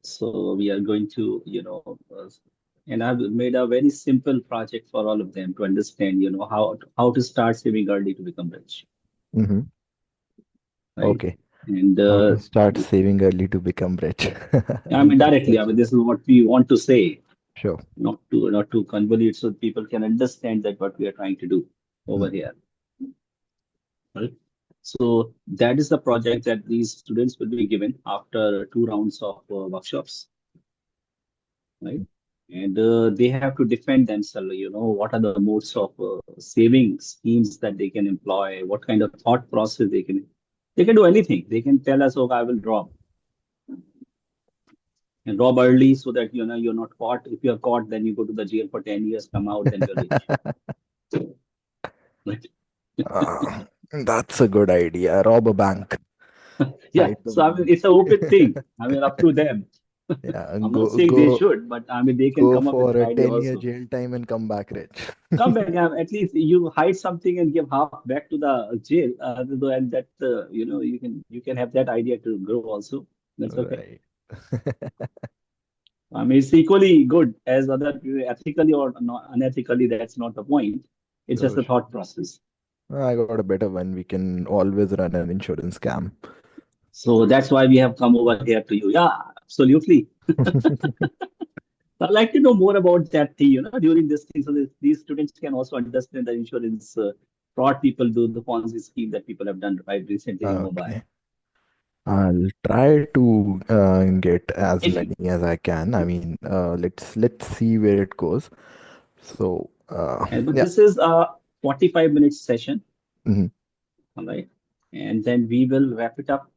So we are going to, and I've made a very simple project for all of them to understand, how to start saving early to become rich, Mm-hmm. right? Okay. And How to start saving early to become rich. I mean, That's directly, I such mean, a this is what we want to say, sure. not to convolute, so people can understand that what we are trying to do over Mm. here, right? So that is the project that these students will be given after 2 rounds of workshops, right? And they have to defend themselves, what are the modes of saving schemes that they can employ, what kind of thought process they can do anything. They can tell us, okay, I will rob and rob early so that, you're not caught. If you're caught, then you go to the jail for 10 years, come out, then you're rich, right? Ah, that's a good idea. Rob a bank. Yeah. Hide the So, I mean, money. it's an open thing. I mean, up to them. Yeah, and I'm not go saying they go should, but I mean, they can go come up with for that a idea 10-year also. jail time and come back rich. Come back, at least you hide something and give half back to the jail, and that you can have that idea to grow also. That's okay. Right. I mean, it's equally good as other ethically or not unethically. That's not the point. It's just Sure, a sure. thought process. I got a better one. We can always run an insurance scam. So that's why we have come over here to you. Yeah, absolutely. I'd like to know more about that thing, during this thing, so that these students can also understand the insurance fraud people do, the Ponzi scheme that people have done right recently in Mumbai. Okay. I'll try to get as If many as I can. I mean, let's see where it goes. So, but yeah. this is a 45 minutes session, Mhm. all right? And then we will wrap it up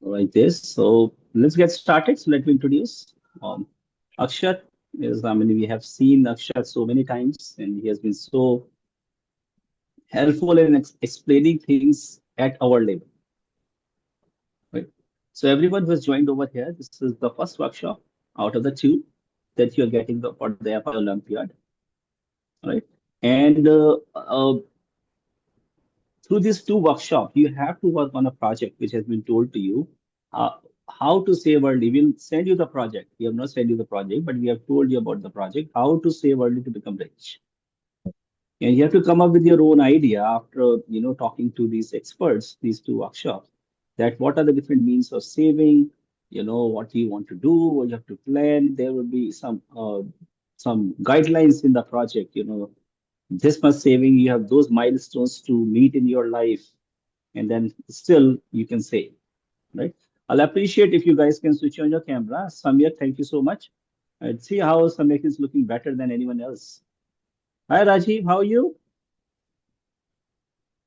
like this. So let's get started. So let me introduce Akshat. I mean, we have seen Akshat so many times, and he has been so helpful in explaining things at our level, right? So everyone who has joined over here, this is the first workshop out of the two that you're getting for the Apple Olympiad, right? And through these two workshops, you have to work on a project which has been told to you. Uh, how to save early. We'll send you the project. We have not sent you the project, but we have told you about the project, how to save early to become rich. And you have to come up with your own idea after talking to these experts, these two workshops, that what are the different means of saving, what you want to do, what you have to plan. There will be some guidelines in the project, this much saving, you have those milestones to meet in your life, and then still you can save, right? I'll appreciate if you guys can switch on your camera. Samyak, thank you so much. I'd see how Samyak is looking better than anyone else. Hi Rajiv, how are you?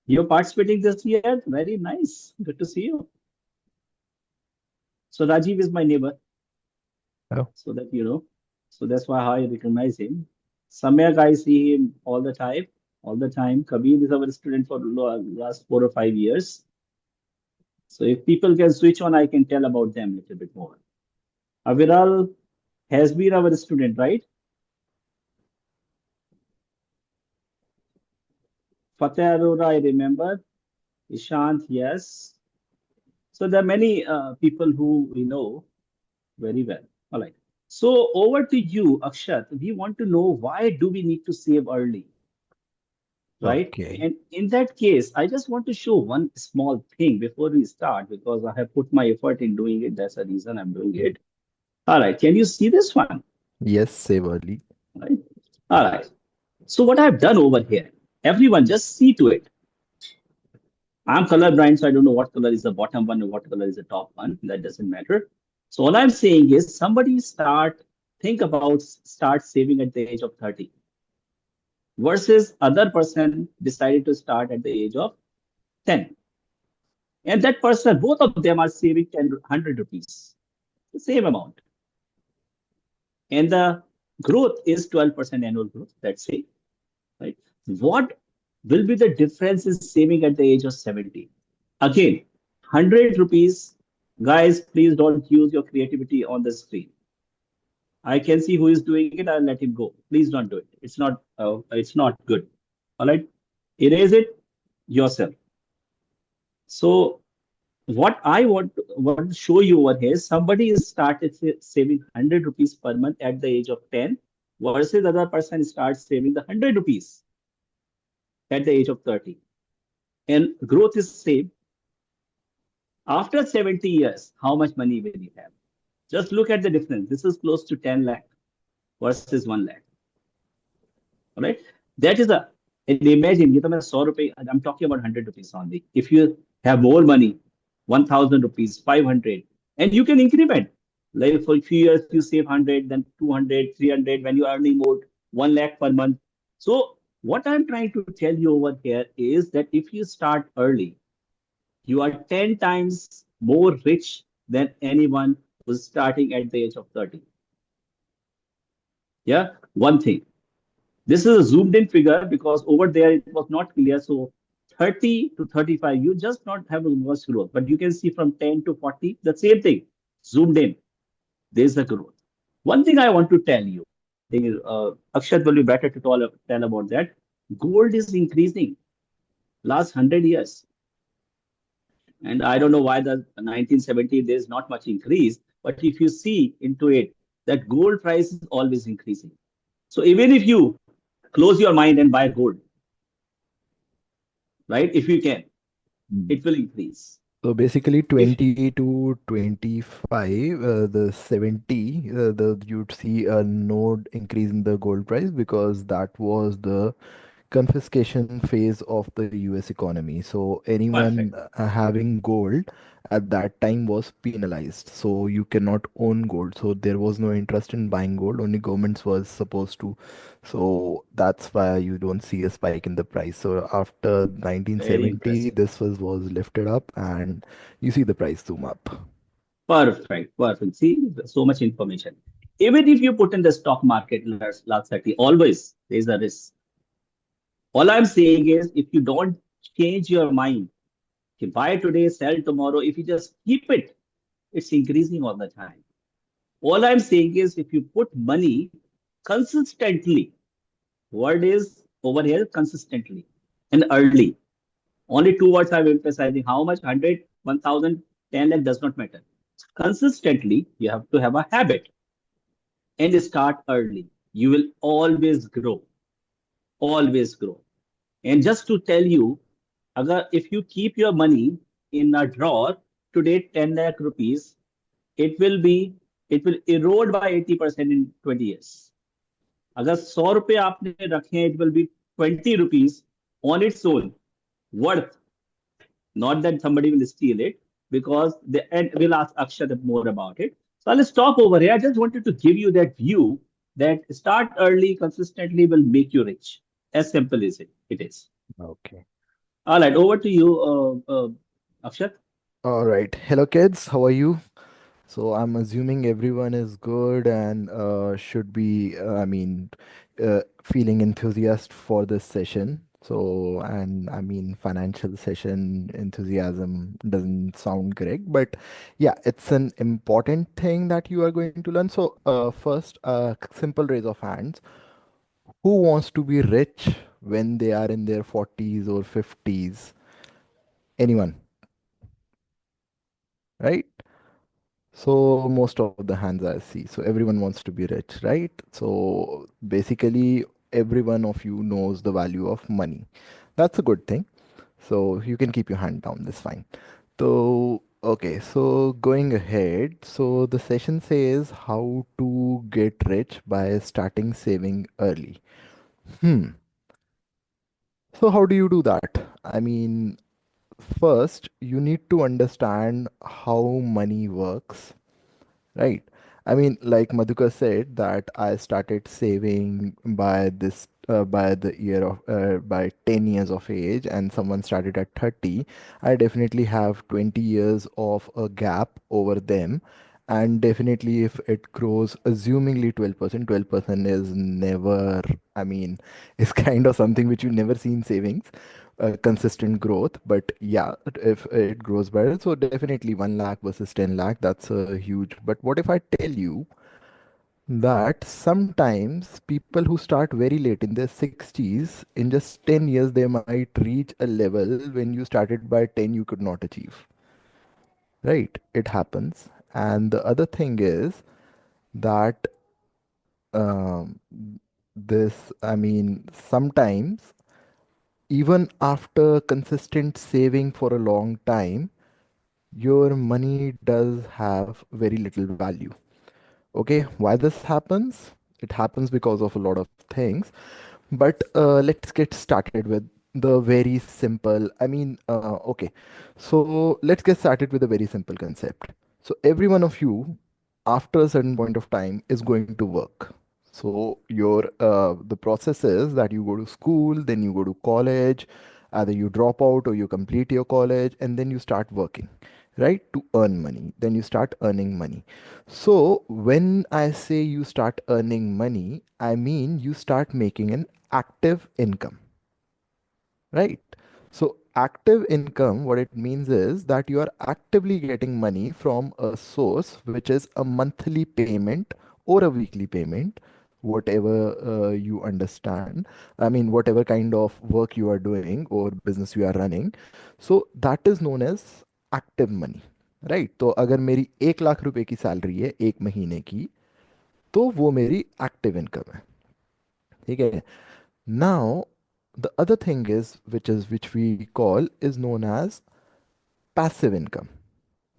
You're participating this year? Very nice. Good to see you. So Rajiv is my neighbor, Oh, so that you know. So that's why I recognize him. Samyak, I see him all the time, all the time. Kabir is our student for last 4 or 5 years. So if people can switch on, I can tell about them a little bit more. Aviral has been our student, right? Fateh Arora, I remember. Ishant, yes. So there are many people who we know very well. All right. So over to you, Akshat. We want to know, why do we need to save early, right? okay. And in that case, I just want to show one small thing before we start, because I have put my effort in doing it. That's the reason I'm doing it. All right. Can you see this one? Yes, save early. Right. All right. So what I've done over here, everyone just see to it. I'm colorblind, so I don't know what color is the bottom one and what color is the top one. That doesn't matter. So all I'm saying is, think about start saving at the age of 30, versus other person decided to start at the age of 10. And that person, both of them are saving 10, 100 rupees, the same amount. And the growth is 12% annual growth, let's say, right? What will be the difference in saving at the age of 70? Again, 100 rupees. Guys, please don't use your creativity on the screen. I can see who is doing it. I'll let him go. Please don't do it. It's not good. All right. Erase it yourself. So what I want want to show you over here. Somebody is started saving 100 rupees per month at the age of 10 versus the other person starts saving the 100 rupees at the age of 30. And growth is same. After 70 years, how much money will you have? Just look at the difference. This is close to 10 lakh versus 1 lakh. All right. That is a, and imagine, ये तो मैं 100 रुपए, I'm talking about 100 rupees only. If you have more money, 1000 rupees, 500, and you can increment. Like for a few years, you save 100, then 200, 300, when you are earning more, 1 lakh per month. So what I'm trying to tell you over here is that if you start early, you are 10 times more rich than anyone who's starting at the age of 30. Yeah, one thing. This is a zoomed in figure because over there it was not clear. So 30 to 35, you just not have a much growth, but you can see from 10 to 40, the same thing, zoomed in, there's a growth. One thing I want to tell you, I think Akshat will be better to tell about that. Gold is increasing last 100 years. And I don't know why the 1970, there's not much increase, but if you see into it, that gold price is always increasing. So even if you close your mind and buy gold, right? If you can, Mm. it will increase. So basically If 20 to 25, the 70, you'd see a node increase in the gold price because that was the confiscation phase of the US economy. So anyone perfect, having gold at that time was penalized. So you cannot own gold. So there was no interest in buying gold. Only governments was supposed to. So that's why you don't see a spike in the price. So after very 1970, impressive. this was lifted up and you see the price zoom up. Perfect, perfect. See, so much information. Even if you put in the stock market last 30, always there's a risk. All I'm saying is if you don't change your mind, if you buy today, sell tomorrow, if you just keep it, it's increasing all the time. All I'm saying is if you put money consistently, word is over here consistently and early. Only two words I'm emphasizing, how much, 100, 1000, 10 lakh does not matter. Consistently, you have to have a habit and start early. You will always grow, always grow. And just to tell you, if you keep your money in a drawer today, 10 lakh rupees, it will be, it will erode by 80% in 20 years. अगर 100 रुपए आपने रखे हैं, it will be 20 rupees on its own worth. Not that somebody will steal it, because and we'll ask Akshat more about it. So I'll stop over here. I just wanted to give you that view that start early consistently will make you rich. As simple as it is. Okay. All right, over to you, Akshat. All right. Hello, kids. How are you? So I'm assuming everyone is good and should be, feeling enthusiastic for this session. So, and I mean, financial session enthusiasm doesn't sound correct, but yeah, it's an important thing that you are going to learn. So, first, simple raise of hands. Who wants to be rich when they are in their 40s or 50s? Anyone, right? So most of the hands I see. So everyone wants to be rich, right? So basically every one of you knows the value of money. That's a good thing. So you can keep your hand down, that's fine. So okay, so going ahead, so the session says how to get rich by starting saving early. Hmm. So how do you do that? I mean, first you need to understand how money works. Right. I mean, like Madhukar said, that I started saving by the year of by 10 years of age, and someone started at 30. I definitely have 20 years of a gap over them. And definitely, if it grows, assumingly 12%, 12% is never, I mean, it's kind of something which you never see in savings, consistent growth. But yeah, if it grows better, so definitely 1 lakh versus 10 lakh, that's a huge. But what if I tell you that sometimes people who start very late in their 60s, in just 10 years, they might reach a level when you started by 10 you could not achieve. right? It happens. And the other thing is that um, I mean, sometimes even after consistent saving for a long time, your money does have very little value. Okay, why this happens? It happens because of a lot of things. But let's get started with the very simple. Okay. So let's get started with a very simple concept. So every one of you, after a certain point of time, is going to work. So the process is that you go to school, then you go to college, either you drop out or you complete your college, and then you start working, right? To earn money. Then you start earning money. So when I say you start earning money, I mean you start making an active income, right? So active income, what it means is that you are actively getting money from a source which is a monthly payment or a weekly payment, whatever you understand. I mean, whatever kind of work you are doing or business you are running. So that is known as active money, right? तो अगर मेरी 1 लाख रुपए की salary है 1 महीने की, तो वो मेरी एक्टिव इनकम है, ठीक है? Now, the other thing is, which we call is known as passive income,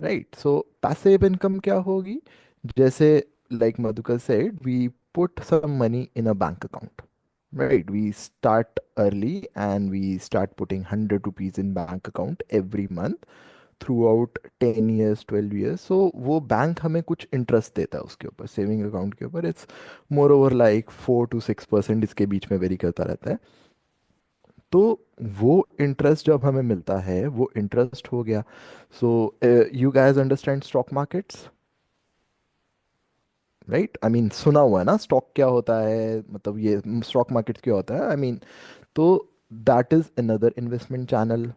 right? So passive income क्या होगी? जैसे like Madhukar said, we put some money in a bank account, right? We start early and we start putting 100 rupees in bank account every month throughout 10 years 12 years. So वो bank हमें कुछ interest देता है उसके ऊपर, saving account के ऊपर. It's more over like 4 to 6% इसके बीच में वेरी करता रहता है. तो वो इंटरेस्ट जब हमें मिलता है, वो इंटरेस्ट हो गया. So you guys understand stock markets, right? I mean सुना हुआ है ना स्टॉक क्या होता है, मतलब ये स्टॉक मार्केट क्या होता है, आई मीन. तो that is another investment channel.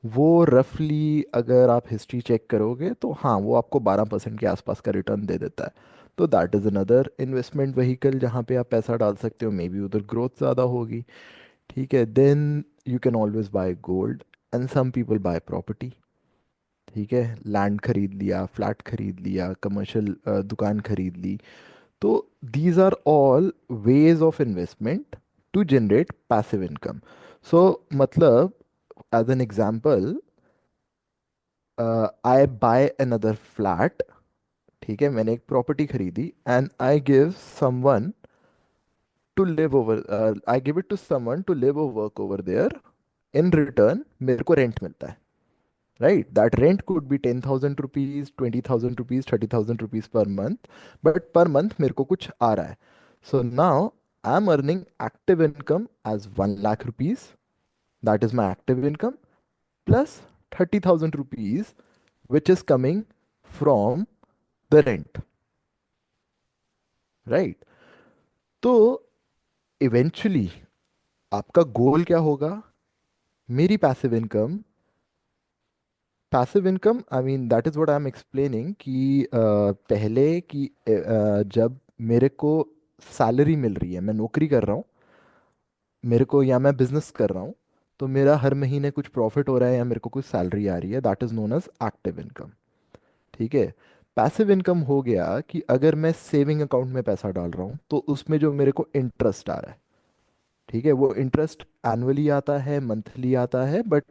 वो रफली अगर आप हिस्ट्री चेक करोगे तो हाँ, वो आपको 12% के आसपास का रिटर्न दे देता है. तो that is another investment vehicle जहाँ पे आप पैसा डाल सकते हो, मे बी उधर ग्रोथ ज़्यादा होगी. ठीक है, then you can always buy gold and some people buy property. ठीक है, लैंड खरीद लिया, फ्लैट खरीद लिया, कमर्शियल दुकान खरीद ली. तो these are all ways of investment to generate passive income. So मतलब as an example, I buy another flat. ठीक है, मैंने एक प्रॉपर्टी खरीदी and I give someone to live over, I give it to someone to live और work over there. In return मेरे को rent मिलता है, right? That rent could be 10,000 rupees, 20,000 rupees, 30,000 rupees per month, but per month मेरे को कुछ आ रहा है. So now I'm earning active income as 1 lakh rupees. That is my active income plus 30,000 rupees, which is coming from the rent, right? तो eventually आपका गोल क्या होगा? मेरी passive income, I mean that is what I am explaining कि पहले कि जब मेरे को सैलरी मिल रही है, मैं नौकरी कर रहा हूँ, मेरे को या मैं बिजनेस कर रहा हूँ, तो मेरा हर महीने कुछ प्रॉफिट हो रहा है या मेरे को कुछ सैलरी आ रही है, that is known as active income. ठीक है. पैसिव इनकम हो गया कि अगर मैं सेविंग अकाउंट में पैसा डाल रहा हूँ तो उसमें जो मेरे को इंटरेस्ट आ रहा है. ठीक है, वो इंटरेस्ट एनुअली आता है, मंथली आता है, बट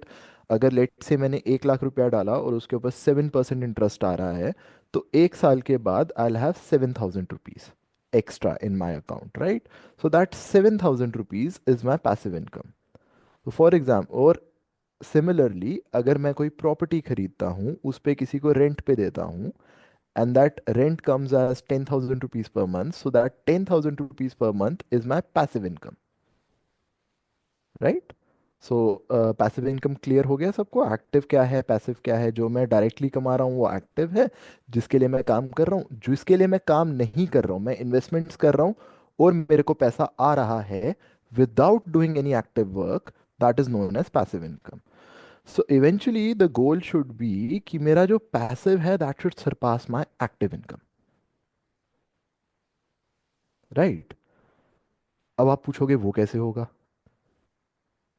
अगर लेट से मैंने 1 लाख रुपया डाला और उसके ऊपर 7% इंटरेस्ट आ रहा है, तो 1 साल के बाद I have 7,000 rupees extra in my account, right? So that 7,000 rupees is my passive income. तो फॉर एग्जाम्पल, और सिमिलरली अगर मैं कोई प्रॉपर्टी खरीदता हूँ, उस पे किसी को रेंट पे देता हूँ, and that rent comes as 10,000 rupees per month, so that 10,000 rupees per month is my passive income, right? So passive income clear हो गया सबको? एक्टिव क्या है, पैसिव क्या है? जो मैं डायरेक्टली कमा रहा हूँ वो एक्टिव है, जिसके लिए मैं काम कर रहा हूँ. जिसके लिए मैं काम नहीं कर रहा हूँ, मैं इन्वेस्टमेंट्स कर रहा हूँ और मेरे को पैसा आ रहा है without doing any active work, that is known as passive income. So eventually the goal should be कि मेरा जो पैसिव है that should surpass my active income, right? अब आप पूछोगे वो कैसे होगा?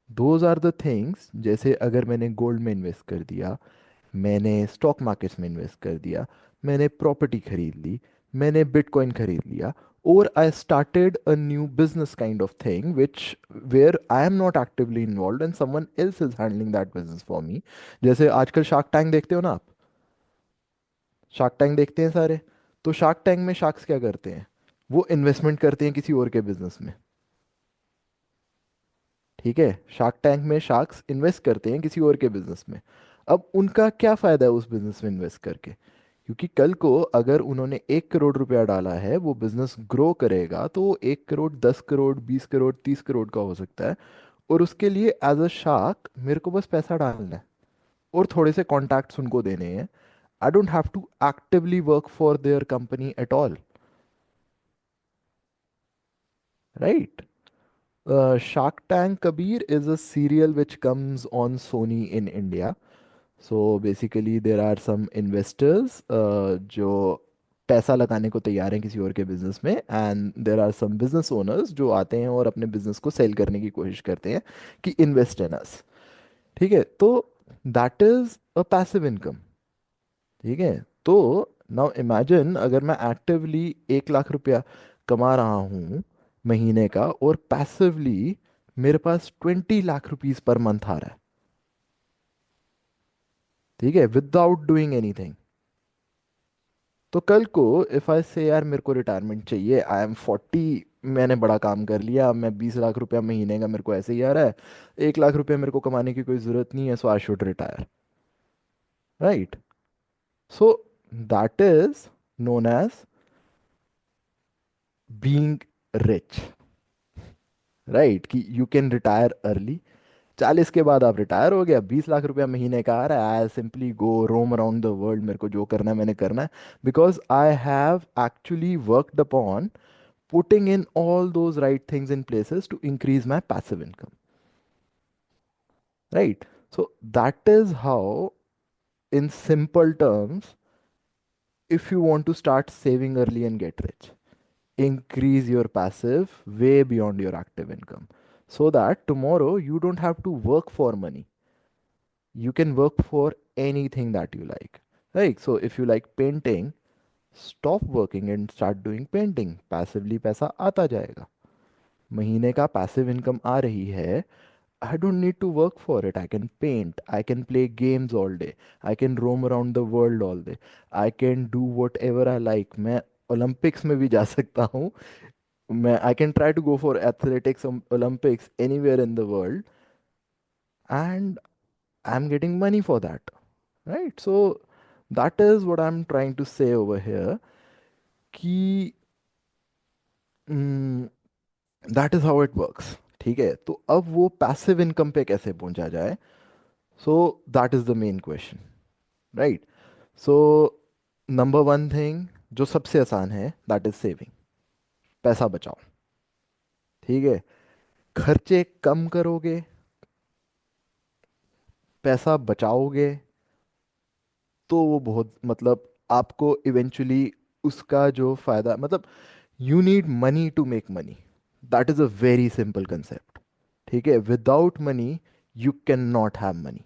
Those are the things. जैसे अगर मैंने गोल्ड में इन्वेस्ट कर दिया, मैंने स्टॉक मार्केट्स में इन्वेस्ट कर दिया, मैंने प्रॉपर्टी खरीद ली, मैंने बिटकॉइन खरीद लिया, और I started a new business kind of thing which where I am not actively involve and someone else is handling that business for me. जैसे आजकल शार्क टैंक देखते हो ना आप, शार्क टैंक देखते हैं सारे, तो शार्क टैंक में शार्क्स क्या करते हैं, वो इन्वेस्टमेंट करते हैं किसी और के बिजनेस में। ठीक है, शार्क टैंक में शार्क्स इन्वेस्ट करते हैं किसी और के बिजनेस में। अब उनका क्या फायदा है उस बिजनेस में इन्वेस्ट करके, क्योंकि कल को अगर उन्होंने 1 करोड़ रुपया डाला है, वो बिजनेस ग्रो करेगा तो वो 1 करोड़, 10 करोड़, 20 करोड़, 30 करोड़ का हो सकता है। और उसके लिए एज अ शार्क मेरे को बस पैसा डालना है और थोड़े से कॉन्टैक्ट्स उनको देने हैं। I don't have to actively work for their company at all, right? Shark Tank, Kabir, is a serial which comes on Sony in India. So basically there are some investors जो पैसा लगाने को तैयार हैं किसी और के बिजनेस में, and there are some business owners जो आते हैं और अपने बिजनेस को सेल करने की कोशिश करते हैं कि इन्वेस्ट इन अस। ठीक है, तो that is a passive income. ठीक है, तो नाउ इमेजिन अगर मैं एक्टिवली 1 लाख रुपया कमा रहा हूँ महीने का, और पैसिवली मेरे पास 20 लाख रुपीज पर मंथ आ रहा है। ठीक है, विदाउट डूइंग एनीथिंग। तो कल को इफ आई से यार मेरे को रिटायरमेंट चाहिए, आई एम 40, मैंने बड़ा काम कर लिया, मैं 20 लाख रुपया महीने का मेरे को ऐसे ही आ रहा है, 1 लाख रुपया मेरे को कमाने की कोई ज़रूरत नहीं है, so I should retire, right? So that is known as being rich, right? कि यू कैन रिटायर अर्ली। 40 के बाद आप रिटायर हो गया, 20 लाख रुपया महीने का आ रहा है, I simply go roam around the world, मेरे को जो करना है मैंने करना है, because I have actually worked upon putting in all those right things in places to increase my passive income, right? So that is how, in simple terms, if you want to start saving early and get rich, increase your passive way beyond your active income, so that tomorrow you don't have to work for money. You can work for anything that you like, right? So if you like painting, stop working and start doing painting, passively पैसा आता जाएगा। महीने का passive income आ रही है, I don't need to work for it. I can paint. I can play games all day. I can roam around the world all day. I can do whatever I like. मैं Olympics में भी जा सकता हूँ। मैं I can try to go for athletics Olympics anywhere in the world, and I'm getting money for that, right? So that is what I'm trying to say over here कि that is how it works। ठीक है, तो अब वो passive income पे कैसे पहुंचा जाए, सो that is the main question, right? So number one thing जो सबसे आसान है, दैट इज सेविंग। पैसा बचाओ। ठीक है, खर्चे कम करोगे, पैसा बचाओगे, तो वो बहुत मतलब आपको इवेंचुअली उसका जो फायदा, मतलब you need money to make money. That is a very simple concept. ठीक है, without money you can not have money.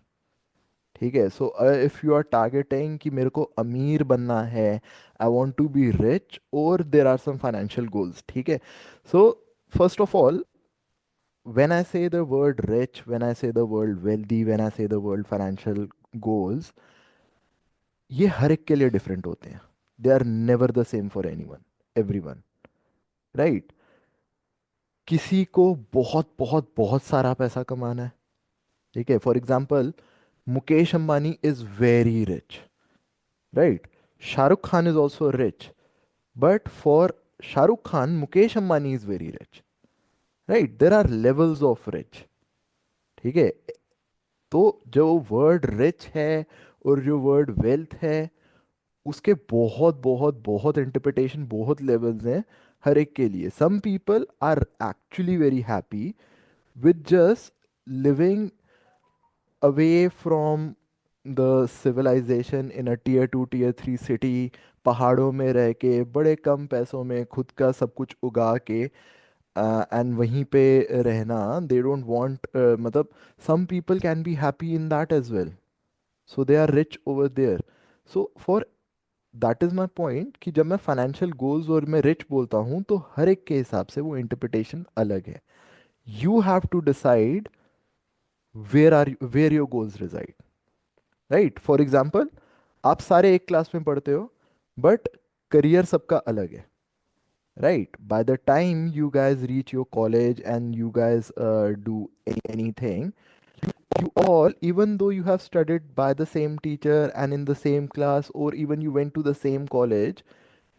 ठीक है, so if you are targeting कि मेरे को अमीर बनना है, I want to be rich, और there are some financial goals. ठीक है, so first of all, when I say the word rich, when I say the word wealthy, when I say the word financial goals, ये हर एक के लिए different होते हैं। They are never the same for any one, every one, right? किसी को बहुत बहुत बहुत सारा पैसा कमाना है। ठीक है, for example, Mukesh Ambani is very rich, right? Shahrukh Khan is also rich, but for Shahrukh Khan Mukesh Ambani is very rich, right? There are levels of rich. ठीक है, तो जो वर्ड रिच है और जो वर्ड वेल्थ है, उसके बहुत बहुत बहुत इंटरप्रिटेशन, बहुत लेवल्स हैं हर एक के लिए। Some people are actually very happy with just living away from the civilization in a tier 2 tier 3 city, पहाड़ों में रह के बड़े कम पैसों में खुद का सब कुछ उगा के, एंड वहीं पे रहना, दे डोंट वांट, मतलब some people can be happy in that as well. so they are rich over there. So for that is my point कि जब मैं फाइनेंशियल गोल्स और मैं रिच बोलता हूँ तो हर एक के हिसाब से वो इंटरप्रिटेशन अलग है. You have to decide where your goals reside. Right, for example आप सारे एक क्लास में पढ़ते हो बट करियर सबका अलग है. Right, by the time you guys reach your college and you guys do anything, you all, even though you have studied by the same teacher and in the same class, or even you went to the same college,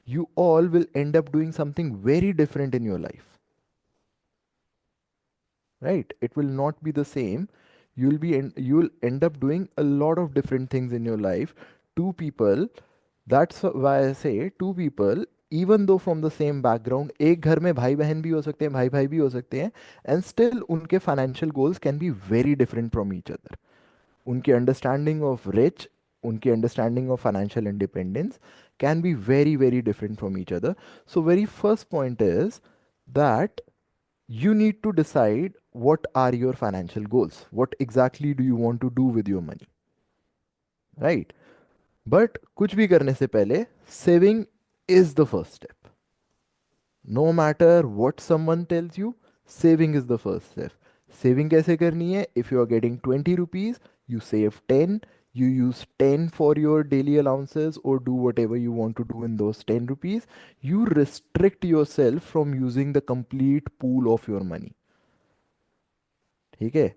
you all will end up doing something very different in your life. Right, it will not be the same. You'll end up doing a lot of different things in your life. Two people, that's why I say two people, even though from the same background, एक घर में भाई बहन भी हो सकते हैं, भाई भाई भी हो सकते हैं, and still उनके financial goals can be very different from each other. उनकी अंडरस्टैंडिंग ऑफ रिच, उनकी understanding of financial independence can be very very different from each other. So very first point is that you need to decide what are your financial goals, what exactly do you want to do with your money, right? But कुछ भी करने से पहले saving is the first step. No matter what someone tells you, saving is the first step. Saving कैसे करनी है? If you are getting 20 rupees, you save 10. You use 10 for your daily allowances or do whatever you want to do in those 10 rupees. You restrict yourself from using the complete pool of your money. ठीक है?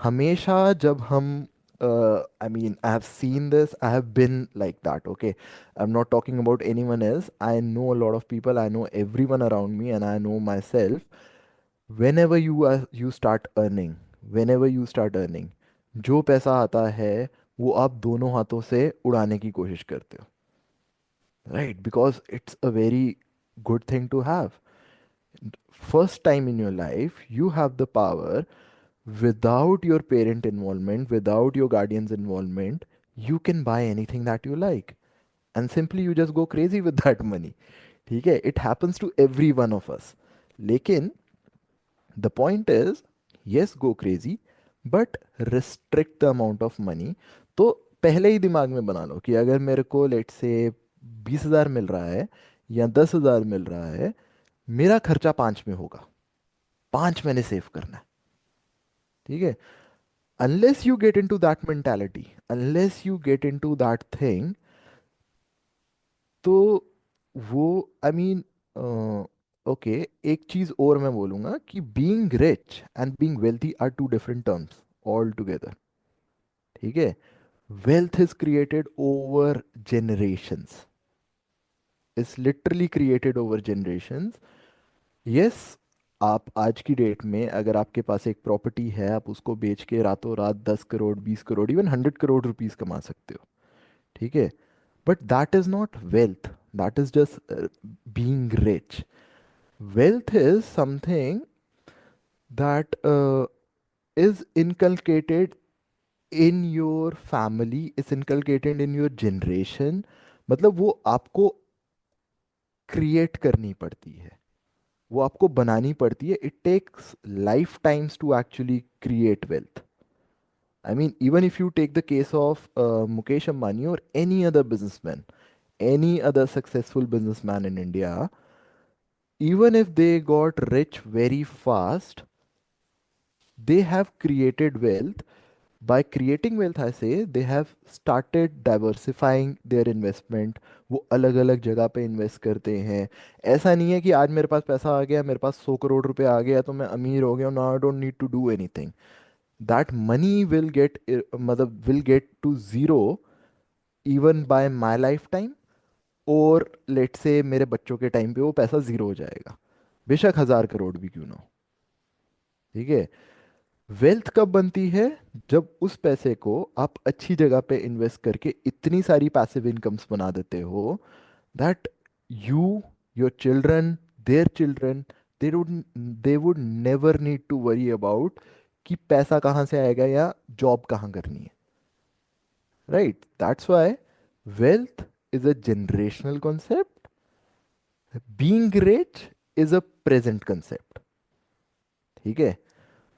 हमेशा जब हम I mean, I have seen this, I have been like that, okay? I'm not talking about anyone else. I know a lot of people, I know everyone around me, and I know myself. Whenever you start earning, whenever you start earning, जो पैसा आता है वो आप दोनों हाथों से उड़ाने की कोशिश करते हो, right? Because it's a very good thing to have. First time in your life, you have the power without your parent involvement, without your guardian's involvement, you can buy anything that you like. And simply you just go crazy with that money. ठीक है, it happens to every one of us. लेकिन the point is, yes, go crazy, but restrict the amount of money. तो पहले ही दिमाग में बना लो कि अगर मेरे को लेट से 20,000 मिल रहा है या 10,000 मिल रहा है, मेरा खर्चा 5 में होगा, 5 मैंने सेव करना है. ठीक है, unless you get into that mentality, unless you get into that thing, तो वो आई मीन ओके, एक चीज और मैं बोलूंगा कि being rich and being wealthy are two different terms altogether. ठीक है, wealth is created over generations, is literally created over generations. Yes, आप आज की डेट में अगर आपके पास एक प्रॉपर्टी है, आप उसको बेच के रातों रात 10 करोड़, 20 करोड़, इवन 100 करोड़ रुपीस कमा सकते हो. ठीक है, but that is not wealth, that is just being rich. Wealth is something that is inculcated in your family, is inculcated in your generation. मतलब वो आपको क्रिएट करनी पड़ती है, वो आपको बनानी पड़ती है. It takes lifetimes to actually create wealth. I mean, even if you take the case of Mukesh Ambani or any other businessman, any other successful businessman in India, even if they got rich very fast, they have created wealth. By creating wealth, I say they have started diversifying their investment. वो अलग अलग जगह पे invest करते हैं. ऐसा नहीं है कि आज मेरे पास पैसा आ गया, मेरे पास 100 करोड़ रुपए आ गया तो मैं अमीर हो गया, now I don't need to do anything. That money will get, मतलब will get to zero even by my life time, और लेट से मेरे बच्चों के टाइम पे वो पैसा जीरो हो जाएगा, बेशक 1,000 करोड़ भी क्यों ना हो. ठीक है, वेल्थ कब बनती है? जब उस पैसे को आप अच्छी जगह पे इन्वेस्ट करके इतनी सारी पैसिव इनकम्स बना देते हो that you, your children, their children, they would they would never need to worry about कि पैसा कहाँ से आएगा या जॉब कहाँ करनी है. Right, that's why wealth is a generational concept, being rich is a present concept. ठीक है,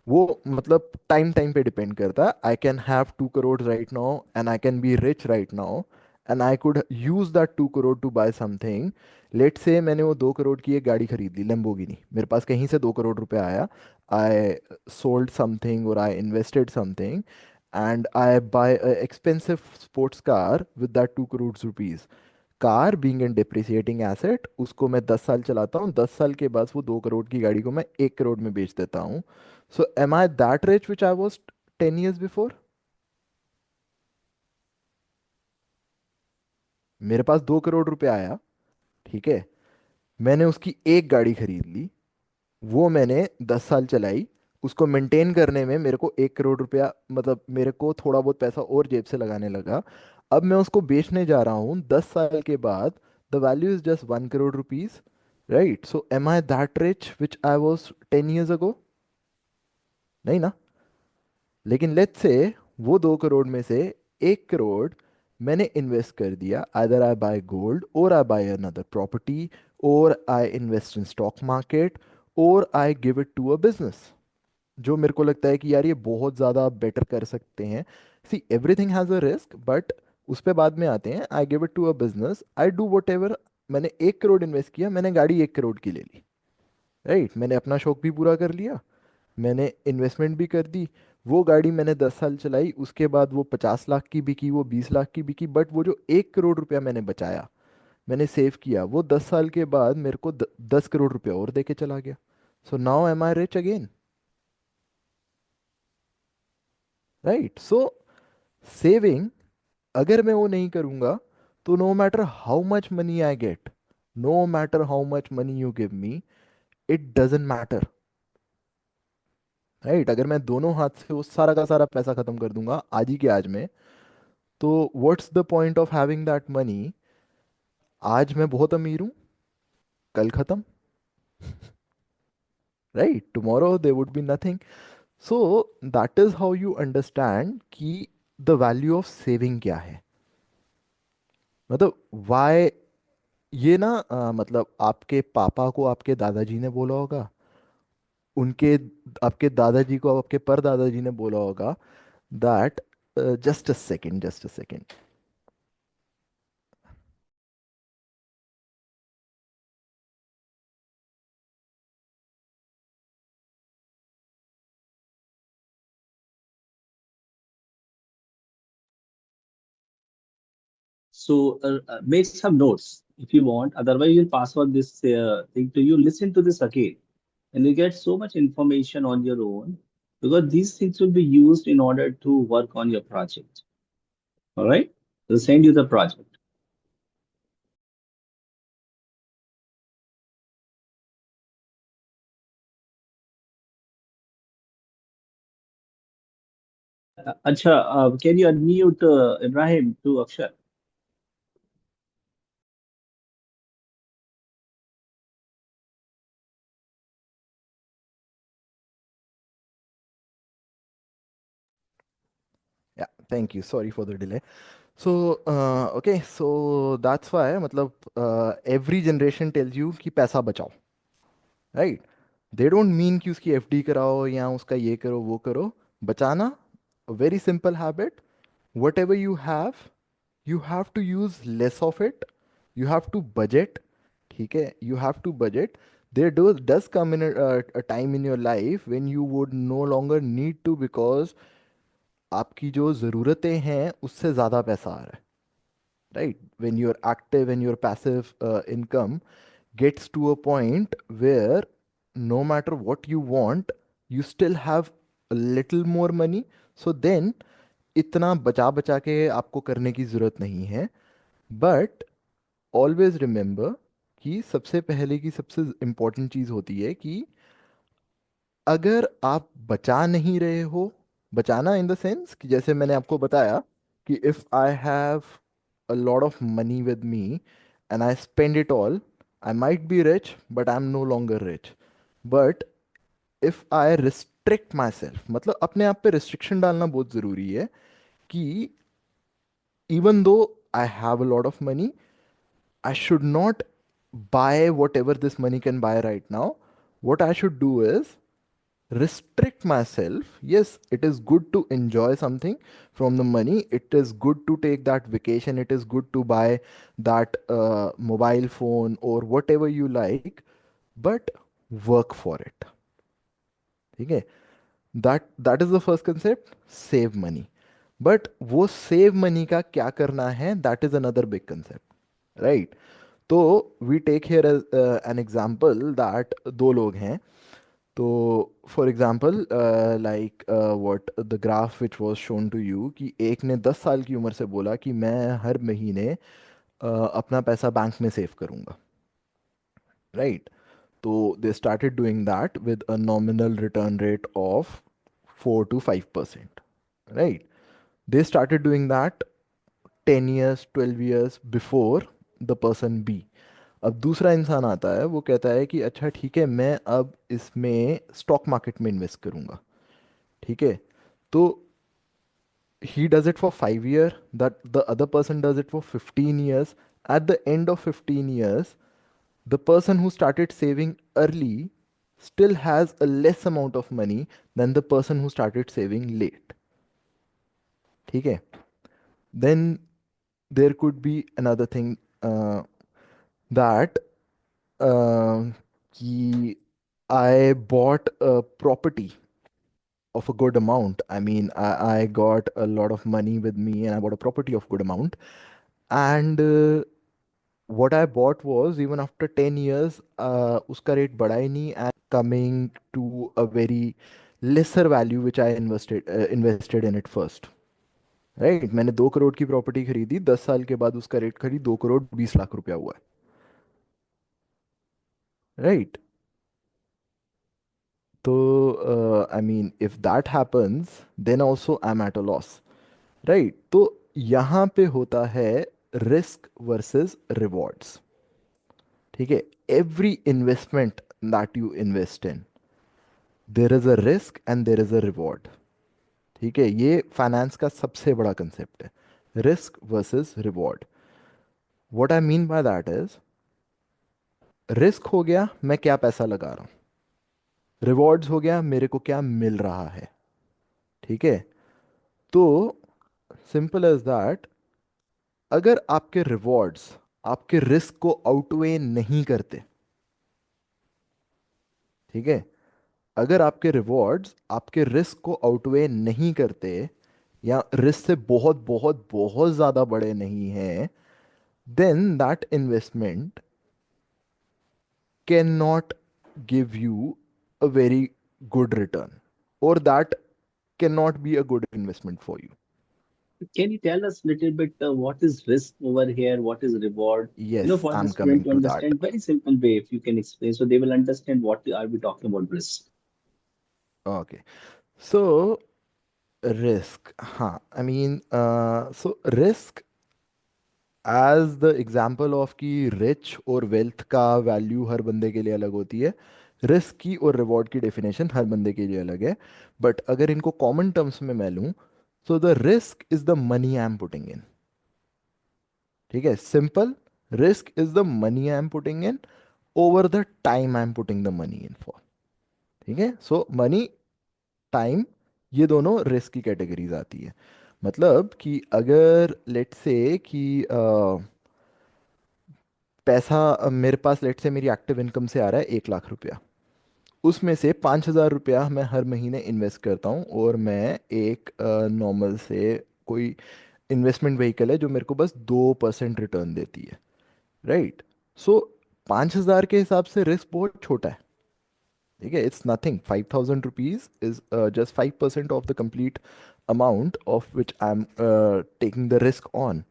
वो मतलब टाइम टाइम पे डिपेंड करता है। I can have 2 crore right now and I can be rich right now and I could use that 2 crore to buy something. Let say मैंने वो 2 करोड़ की एक गाड़ी खरीद ली लैम्बोर्गिनी, मेरे पास कहीं से 2 करोड़ रुपए आया। आई सोल्ड समथिंग और I invested something and I buy expensive sports car with that 2 crore rupees. Car being an depreciating asset, उसको मैं 10 साल चलाता हूँ, 10 साल के बाद वो 2 करोड़ की गाड़ी को मैं 1 करोड़ में बेच देता हूँ। So am I that rich which I was 10 years before? मेरे पास 2 करोड़ रुपए आया, ठीक है, मैंने उसकी एक गाड़ी खरीद ली, वो मैंने 10 साल चलाई, उसको मेंटेन करने में मेरे को 1 करोड़ रुपया, मतलब मेरे को थोड़ा बहुत पैसा और जेब से लगाने लगा। अब मैं उसको बेचने जा रहा हूँ 10 साल के बाद, the value is just 1 crore rupees, right? So am I that rich which I was 10 years ago? नहीं ना। लेकिन लेट्स से वो 2 करोड़ में से 1 करोड़ मैंने इन्वेस्ट कर दिया, आइदर आई बाय गोल्ड और आई बाय अनदर प्रॉपर्टी और I invest in stock market और I give it to a business, जो मेरे को लगता है कि यार ये बहुत ज़्यादा बेटर कर सकते हैं। See everything has a risk, but उस पे बाद में आते हैं। I give it to a business, I do whatever. मैंने 1 करोड़ इन्वेस्ट किया, मैंने गाड़ी 1 करोड़ की ले ली, राइट? मैंने अपना शौक भी पूरा कर लिया, मैंने इन्वेस्टमेंट भी कर दी। वो गाड़ी मैंने 10 साल चलाई, उसके बाद वो 50 लाख की बिकी, वो 20 लाख की बिकी, बट वो जो 1 करोड़ रुपया मैंने बचाया, मैंने सेव किया, वो 10 साल के बाद मेरे को 10 करोड़ रुपया और दे के चला गया। So now am I rich again, right? So saving अगर मैं वो नहीं करूंगा, तो no matter how much money I get, no matter how much money you give me, it doesn't matter, right? अगर मैं दोनों हाथ से वो सारा का सारा पैसा खत्म कर दूंगा आज ही के आज में, तो what's the point of having that money? आज मैं बहुत अमीर हूँ, कल खत्म, right? Tomorrow there would be nothing. So that is how you understand कि द वैल्यू ऑफ सेविंग क्या है। मतलब वाई, ये ना मतलब आपके पापा को आपके दादाजी ने बोला होगा, उनके आपके दादाजी को आपके परदादाजी ने बोला होगा that, just a second, just a second. So make some notes if you want. Otherwise, you'll pass on this thing to you. Listen to this again, and you get so much information on your own because these things will be used in order to work on your project. All right? They'll send you the project. Acha, can you unmute Ibrahim to Akshar? या thank you, sorry for the delay. So okay, so that's why, मतलब every generation tells you कि पैसा बचाओ, right? They don't mean कि उसकी FD कराओ या उसका ये करो वो करो। बचाना, very simple habit, whatever you have to use less of it, you have to budget, ठीक है? You have to budget. There does come in a time in your life when you would no longer need to, because आपकी जो ज़रूरतें हैं उससे ज़्यादा पैसा आ रहा है, right? When you're active and your passive income gets to a point where no matter what you want, you still have a little more money. So then इतना बचा बचा के आपको करने की ज़रूरत नहीं है। बट ऑलवेज रिमेंबर कि सबसे पहले की सबसे इम्पोर्टेंट चीज़ होती है कि अगर आप बचा नहीं रहे हो, बचाना इन द सेंस कि जैसे मैंने आपको बताया कि if I have a lot of money with me and I spend it all, I might be rich, but I'm no longer rich. But if I restrict myself, मतलब अपने आप पे restriction डालना बहुत ज़रूरी है कि even though I have a lot of money, I should not buy whatever this money can buy right now. What I should do is restrict myself. Yes, it is good to enjoy something from the money. It is good to take that vacation. It is good to buy that mobile phone or whatever you like, but work for it. Okay, that is the first concept, save money. But वो save money का क्या करना है, that is another big concept, right? तो we take here as, an example that दो लोग हैं. तो for example like what the graph which was shown to you, कि एक ने 10 साल की उम्र से बोला कि मैं हर महीने अपना पैसा बैंक में सेव करूंगा, राइट? तो they started doing that with a nominal return rate of 4 to 5%, right? They started doing that 10 years 12 years before the person B. अब दूसरा इंसान आता है, वो कहता है कि अच्छा ठीक है, मैं अब इसमें स्टॉक मार्केट में इन्वेस्ट करूंगा. ठीक है, तो he does it for 5 years, that the other person does it for 15 years. At the end of 15 years, the person who started saving early still has a less amount of money than the person who started saving late. ठीक है, then there could be another thing, that uh, कि I bought a property of a good amount. I mean, I got a lot of money with me and I bought a property of good amount. And what I bought was, even after 10 years, uska rate बढ़ा ही नहीं, and coming to a very lesser value which I invested in it first. Right, मैंने 2 करोड़ की property खरीदी, 10 साल के बाद उसका rate खरीद 2 करोड़ 20 लाख रुपया हुआ है, राइट? तो I mean if that happens then also I am at a loss, right? तो यहाँ पे होता है रिस्क वर्सेस रिवॉर्ड्स. ठीक है, every investment that you invest in, there is a risk and there is a reward. ठीक है, ये फाइनेंस का सबसे बड़ा कंसेप्ट है, risk versus reward. What I mean by that is, risk हो गया मैं क्या पैसा लगा रहा हूँ, रिवॉर्ड्स हो गया मेरे को क्या मिल रहा है. ठीक है, तो सिंपल एज दैट, अगर आपके रिवॉर्ड्स आपके रिस्क को आउटवे नहीं करते, ठीक है, अगर आपके रिवॉर्ड्स आपके रिस्क को आउटवे नहीं करते, या रिस्क से बहुत बहुत बहुत ज्यादा बड़े नहीं हैं, then that investment cannot give you a very good return, or that cannot be a good investment for you. Can you tell us a little bit what is risk over here? What is reward? Yes, For the I'm student coming to to that. understand, very simple way, if you can explain, so they will understand what are we talking about risk. Okay, so risk, huh? I mean, so risk as the example of कि rich और wealth का value हर बंदे के लिए अलग होती है, रिस्क की और रिवॉर्ड की डेफिनेशन हर बंदे के लिए अलग है. बट अगर इनको कॉमन टर्म्स में मैं लूँ, so the risk is the money I am putting in. ठीक है, simple, risk is the money I am putting in over the time I am putting the money in for. ठीक है, सो money, time, ये दोनों risk की categories आती है. मतलब कि अगर लेट से कि पैसा मेरे पास, लेट से मेरी एक्टिव इनकम से आ रहा है 1 लाख रुपया, उसमें से 5,000 रुपया मैं हर महीने इन्वेस्ट करता हूँ, और मैं एक नॉर्मल से कोई इन्वेस्टमेंट व्हीकल है जो मेरे को बस 2% रिटर्न देती है, राइट? सो 5,000 के हिसाब से रिस्क बहुत छोटा है. ठीक है, it's nothing. 5,000 rupees is just 5% of the complete amount of which I am taking the risk on.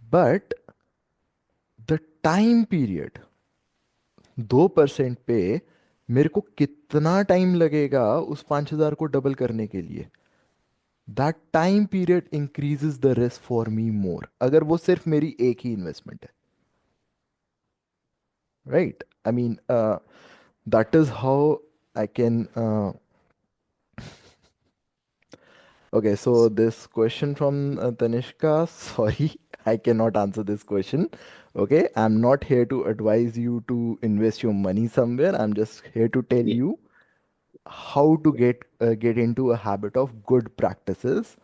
But the time period, 2% पे मेरे को कितना टाइम लगेगा उस 5,000 को डबल करने के लिए, that time period increases the risk for me more, अगर वो सिर्फ मेरी एक ही इन्वेस्टमेंट है, right? I mean that is how I can. Okay, so this question from Tanishka, sorry, I cannot answer this question. Okay, I'm not here to advise you to invest your money somewhere. I'm just here to tell Yeah. you. how to get into a habit of good practices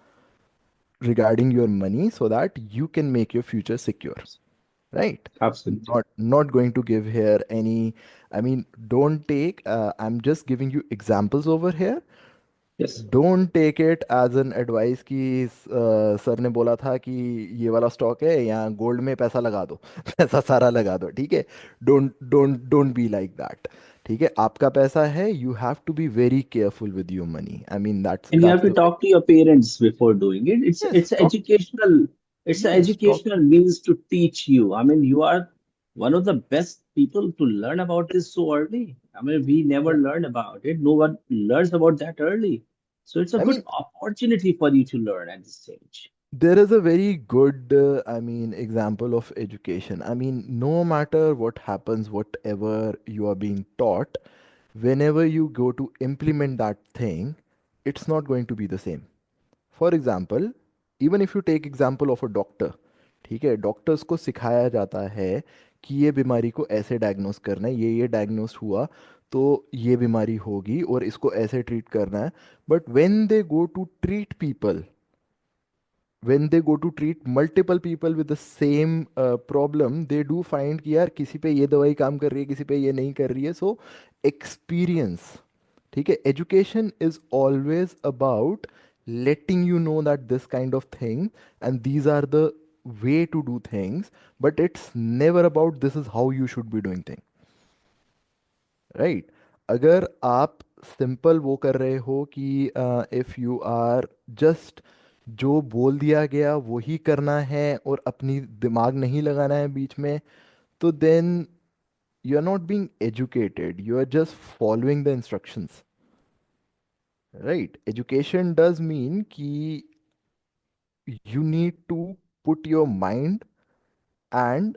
regarding your money so that you can make your future secure, right? Absolutely. Not going to give here any, I mean, don't take, I'm just giving you examples over here. Yes. Don't take it as an advice कि sir ने बोला था कि ये वाला stock है या gold में पैसा लगा दो पैसा सारा लगा दो, ठीक है? Don't don't don't be like that, ठीक है? आपका पैसा है, you have to be very careful with your money, I mean And you have that's to the talk to your parents before doing it. Yes It's talk, educational. It's an yes talk, educational means to teach you. I mean, you are one of the best people to learn about this so early. I mean, we never learn about it. No one learns about that early. So it's a I good mean opportunity for you to learn at this stage. there is a very good, I mean, example of education. I mean, no matter what happens, whatever you are being taught, whenever you go to implement that thing, it's not going to be the same. For example, even if you take example of a doctor, ठीक है? Doctors को सिखाया जाता है कि ये बीमारी को ऐसे डायग्नोस करना है, ये डायग्नोस हुआ तो ये बीमारी होगी और इसको ऐसे ट्रीट करना है. But when they go to treat people, when they go to treat multiple people with the same problem, they do find कि यार किसी पे ये दवाई काम कर रही है, किसी पे ये नहीं कर रही है. सो एक्सपीरियंस, ठीक है? Education is always about letting you know that this kind of thing and these are the way to do things, but it's never about this is how you should be doing things, right? अगर आप simple वो कर रहे हो कि if you are just जो बोल दिया गया वो ही करना है और अपनी दिमाग नहीं लगाना है बीच में, तो then you are not being educated, you are just following the instructions, right? Education does mean कि you need to put your mind and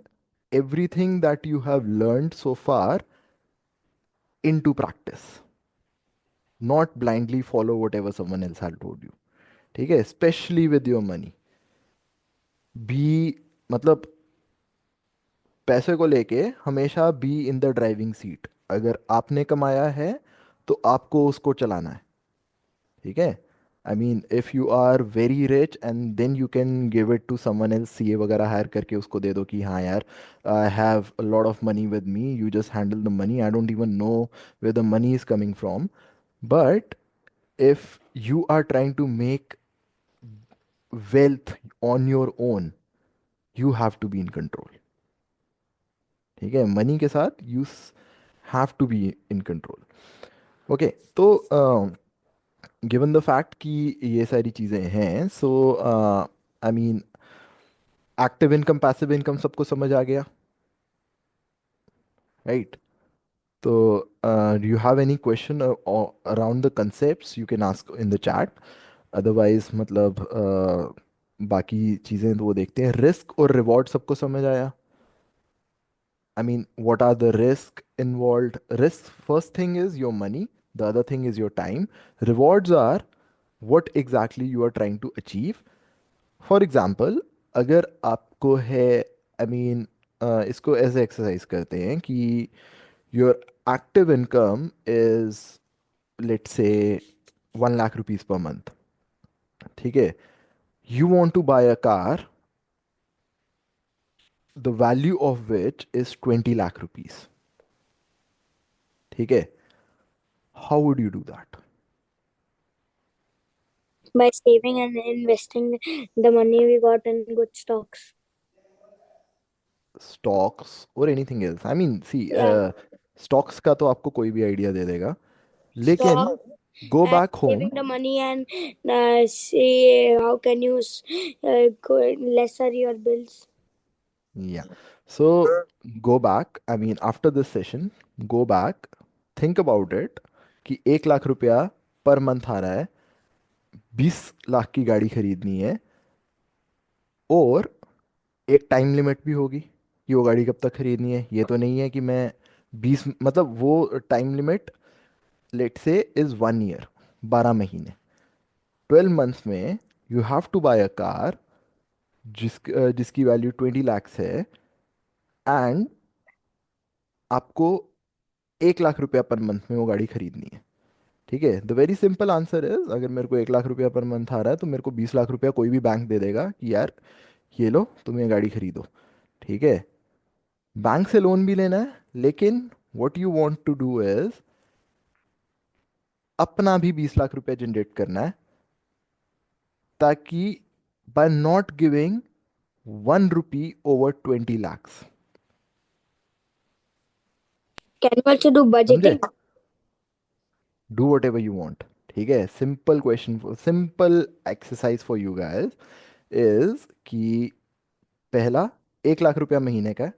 everything that you have learned so far into practice, not blindly follow whatever someone else had told you, ठीक है? Specially with your money, be, मतलब पैसे को लेके हमेशा be in the driving seat. अगर आपने कमाया है तो आपको उसको चलाना है, ठीक है? I mean if you are very rich and then you can give it to someone else, CA वगैरह हायर करके उसको दे दो कि हाँ यार, I have a lot of money with me, you just handle the money, I don't even know where the money is coming from. But if you are trying to make wealth on your own, you have to be in control, ठीक है? Money के साथ you have to be in control. Okay, तो given the fact कि ये सारी चीज़ें हैं, so I mean active income, passive income सबको समझ आ गया, राइट? तो do you have any question around the concepts? You can ask in the chat. Otherwise मतलब बाकी चीज़ें तो वो देखते हैं. रिस्क और रिवॉर्ड सबको समझ आया? I mean, what are the risk involved? Risk, first thing is your money, the other thing is your time. Rewards are what exactly you are trying to achieve. For example, अगर आपको है, I mean, इसको ऐसे exercise करते हैं कि your active income is, let's say, 1 lakh rupees per month, ठीक है? You want to buy a car the value of which is 20 lakh rupees, ठीक है? How would you do that? By saving and investing the money we got in good stocks. Stocks और anything else? I mean see, Yeah, stocks का तो आपको कोई भी idea दे देगा, लेकिन stock go and back home. saving the money and see how can you go lesser your bills. Yeah. So go back. I mean, after this session, go back, think about it कि 1 लाख रुपया per month आ रहा है, 20 लाख की गाड़ी खरीदनी है, और एक टाइम लिमिट भी होगी कि वो गाड़ी कब तक खरीदनी है. ये तो नहीं है कि मैं 20, मतलब वो time limit let say is 1 year, 12 महीने, 12 मंथ्स में you have to buy a car जिसकी वैल्यू 20 लैक्स है, एंड आपको 1 लाख रुपया पर मंथ में वो गाड़ी खरीदनी है. ठीक है, the very simple answer is, अगर मेरे को 1 लाख रुपया पर मंथ आ रहा है तो मेरे को 20 लाख रुपया कोई भी बैंक दे देगा कि यार ये लो तुम ये गाड़ी खरीदो। ठीक है, बैंक से लोन भी लेना है, लेकिन what you want to do is अपना भी 20 लाख रुपया जनरेट करना है, ताकि by not giving 1 rupee over 20 lakhs। Can you also do समझे? budgeting? Do whatever you want. ठीक है, simple question, simple exercise for you guys is कि पहला 1 लाख रुपया महीने का है,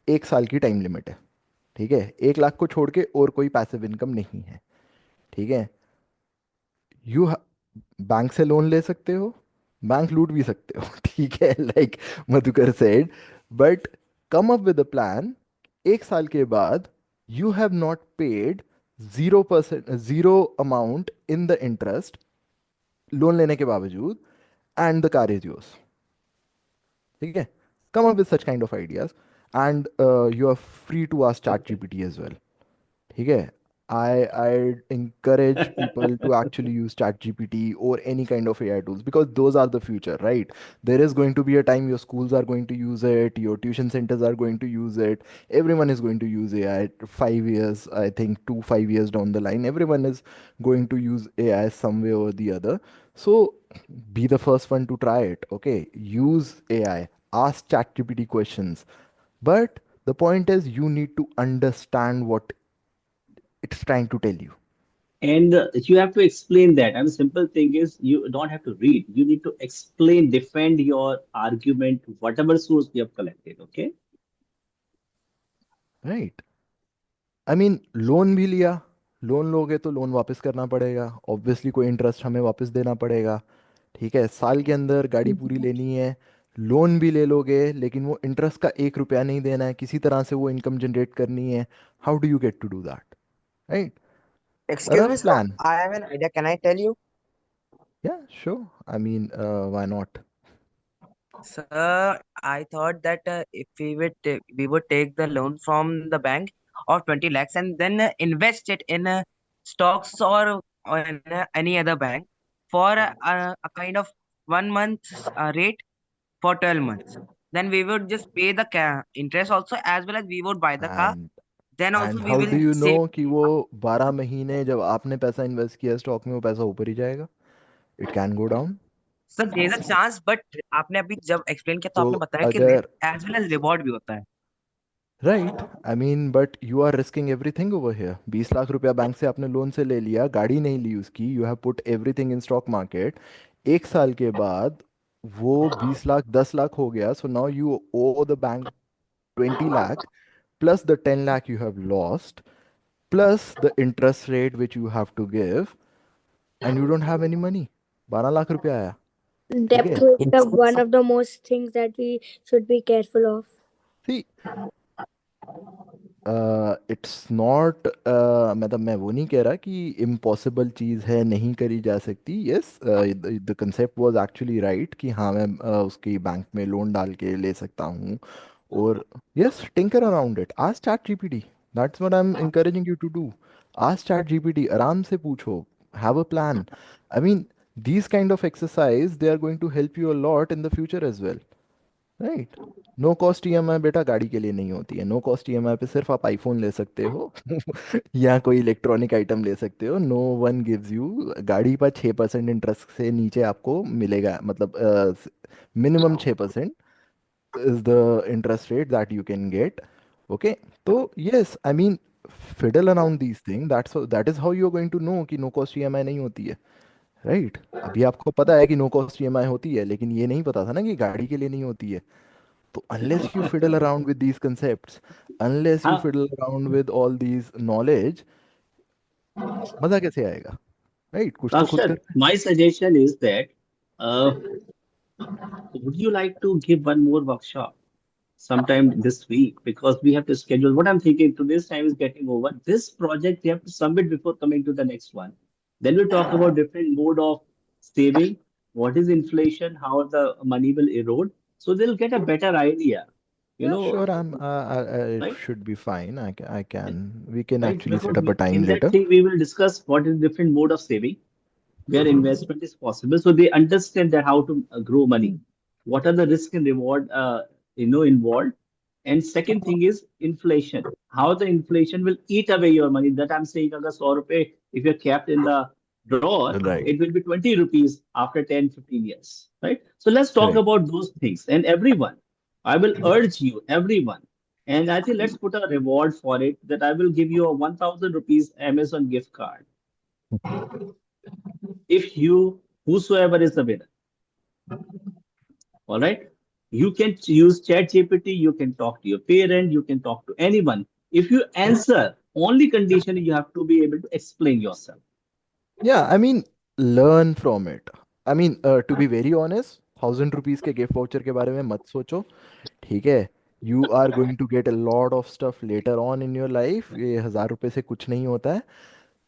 1 साल की टाइम लिमिट है। ठीक है, 1 लाख को छोड़ के और कोई पैसिव इनकम नहीं है। ठीक है, यू बैंक से लोन ले सकते हो, बैंक लूट भी सकते हो। ठीक है, like Madhukar said, but come up with a plan. 1 साल के बाद you have not paid 0%, zero amount in the interest, loan लेने के बावजूद, and the car is yours. ठीक है, come up with such kind of ideas, and you are free to ask ChatGPT as well. ठीक है, I encourage people to actually use ChatGPT or any kind of AI tools, because those are the future, right? There is going to be a time your schools are going to use it, your tuition centers are going to use it, everyone is going to use AI. 5 years, I think 5 years down the line, everyone is going to use AI some way or the other. So be the first one to try it. Okay, use AI, ask ChatGPT questions, but the point is you need to understand what it's trying to tell you. And you have to explain that. And the simple thing is, you don't have to read. You need to explain, defend your argument, whatever source you have collected. Okay. Right, I mean loan भी लिया, loan लोगे तो loan वापस करना पड़ेगा, obviously कोई interest हमें वापस देना पड़ेगा। ठीक है, साल के अंदर गाड़ी पूरी लेनी है, लोन भी ले लोगे लेकिन वो इंटरेस्ट का 1 रुपया नहीं देना है, किसी तरह से वो इनकम जनरेट करनी है। How do you get to do that? Right, Excuse me, rough sir. Plan. I have an idea. Can I tell you? Yeah sure, I mean why not. Sir, I thought that if we would take the loan from the bank of 20 lakhs and then invest it in stocks or in any other bank for a kind of 1 month rate for 12 months. Then we would just pay the interest also, as well as we would buy the car. And Then also and we how do will you know save. कि वो 12 महीने जब आपने पैसा invest किया stock में वो पैसा ऊपर ही जाएगा? It can go down. Sir there is a chance, but आपने अभी जब एक्सप्लेन किया तो तो आपने बताया कि अगर, risk as well as reward भी होता है। Right, I mean but you are risking everything over here. 20 lakh रुपया बैंक से आपने लोन से ले लिया, गाड़ी नहीं ली उसकी, you have put everything in stock market. 1 साल के बाद वो 20 लाख 10 लाख हो गया, so now you owe the bank 20 lakh, plus the 10 lakh you have lost, plus the interest rate which you have to give, and you don't have any money. 12 lakh रुपया आया। ठीक Debt है, is the one of the most things that we should be careful of. See it's not, मतलब मैं वो नहीं कह रहा कि इम्पॉसिबल चीज़ है, नहीं करी जा सकती। Yes, the concept was actually right कि हाँ मैं उसकी बैंक में लोन डाल के ले सकता हूँ। और yes, tinker around it, ask ChatGPT, that's what I am encouraging you to do. Ask ChatGPT, आराम से पूछो, have a plan. I mean these kind of exercise, they are going to help you a lot in the future as well, right? No cost EMI बेटा गाड़ी के लिए नहीं होती है। नो कॉस्ट ईएमआई पे सिर्फ आप आईफोन ले सकते हो या कोई इलेक्ट्रॉनिक आइटम ले सकते हो। नो वन गिव्स यू, गाड़ी पर 6% इंटरेस्ट से नीचे आपको मिलेगा, मतलब minimum 6% is the interest rate that you can get. Okay, तो yes, I mean fiddle around these thing, that is how you are going to know कि नो कॉस्ट ईएमआई नहीं होती है। राइट, अभी आपको पता है कि नो कॉस्ट ईएमआई होती है, लेकिन ये नहीं पता था ना कि गाड़ी के लिए नहीं होती है। तो unless you fiddle around with these concepts, unless you Uh, fiddle around with all these knowledge, मजा कैसे आएगा? राइट, कुछ तो खुद Akshat, करना my suggestion is that uh, would you like to give one more workshop sometime this week? Because we have to schedule. What I'm thinking, today's time is getting over. This project we have to submit before coming to the next one. Then we'll talk about different mode of saving. What is inflation? How the money will erode? So they'll get a better idea. You Yeah, know, sure. It right? should be fine. I can. We can Right? actually Because set up a time in that later. thing, we will discuss what is different mode of saving, where investment is possible. So they understand that how to grow money. What are the risk and reward, involved? And second thing is inflation. How the inflation will eat away your money. That I'm saying, agar 100 rupee, if you're kept in the drawer, Right. it will be 20 rupees after 10, 15 years. Right? So let's talk Correct. about those things. And everyone, I will urge you, everyone. And I think let's put a reward for it that I will give you a 1000 rupees Amazon gift card if you, whosoever is the winner. All right. You can use ChatGPT, you can talk to your parent, you can talk to anyone. If you answer, only condition you have to be able to explain yourself. Yeah, I mean, learn from it. I mean, to be very honest, 1000 rupees के gift voucher के बारे में मत सोचो. ठीक है. You are going to get a lot of stuff later on in your life. ये 1000 रुपए से कुछ नहीं होता है.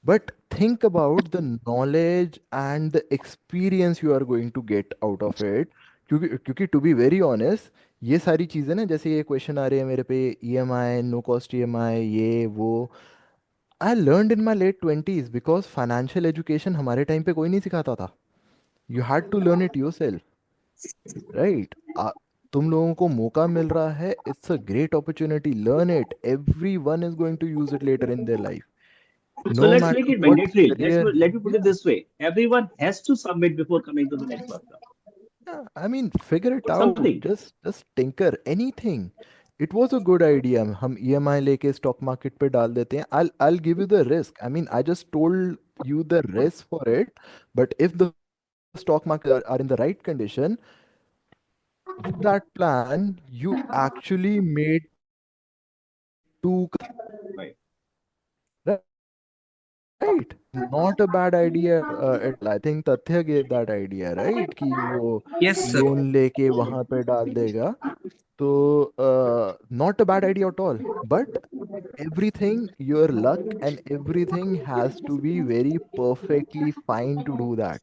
But think about the knowledge and the experience you are going to get out of it. क्योंकि to be very honest, ये सारी चीज़ें ना, जैसे ये क्वेश्चन आ रहे हैं मेरे पे, EMI, नो कॉस्ट EMI, ये वो, I learned in my late 20s because financial education हमारे टाइम पे कोई नहीं सिखाता था. You had to learn it yourself, right. तुम लोगों को मौका मिल रहा है, it's a great opportunity. Learn it. Every one is going to use it later in their life, So no let's make matter it what mandatory. career. Let me put it Yeah. this way. Everyone has to submit before coming to the next workshop. Yeah, I mean, figure it out. Something. Just tinker anything. It was a good idea. हम EMI लेके stock market पे डाल देते हैं. I'll give you the risk. I mean, I just told you the risk for it. But if the stock market are in the right condition, with that plan, you actually made two, Right. right? Not a bad idea at all. I think Tathya gave that idea, right? कि वो Yes, sir. Loan लेके वहां पे डाल देगा. So, not a bad idea at all. But everything, your luck and everything has to be very perfectly fine to do that.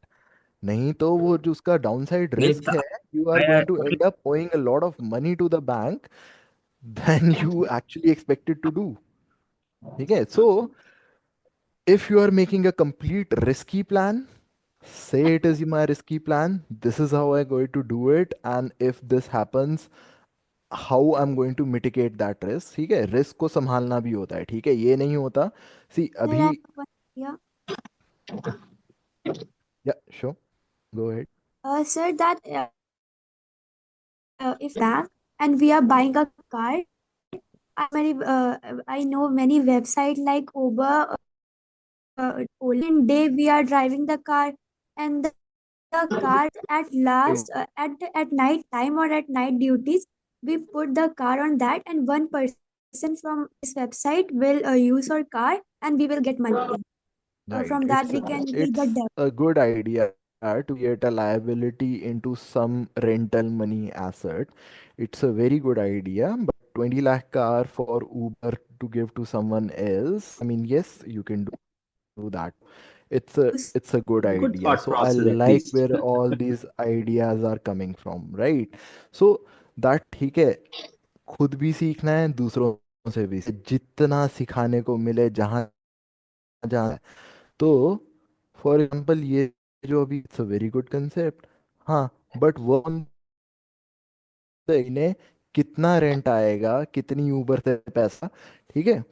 नहीं तो वो जो उसका downside Yes, risk sir. है, you are I going to end up owing a lot of money to the bank than you actually expected to do. ठीक है? So, if you are making a complete risky plan, say it is my risky plan, this is how I'm going to do it, and if this happens, how I'm going to mitigate that risk. ठीक है, risk को संभालना भी होता है. ठीक है, ये नहीं होता. सी Sir, अभी. yeah. या sure, go ahead. Sir, that if bank and we are buying a car, I know many website like Uber, Ola. In day we are driving the car, and the car at last at night time or at night duties, we put the car on that, and one person from this website will use our car, and we will get money. Right. From that we can we get It's debt. a good idea to get a liability into some rental money asset. It's a very good idea, but 20 lakh car for Uber to give to someone else, I mean, yes, you can do that. It's a good Good idea. thought So I process at like least. where all these ideas are coming from, right? So that ठीक है, खुद भी सीखना है, दूसरों से भी जितना सिखाने को मिले, जहाँ जहाँ. तो फॉर एग्जाम्पल ये जो अभी, it's a very good concept. हाँ, बट वो इन्हें कितना रेंट आएगा, कितनी ऊबर से पैसा. ठीक है,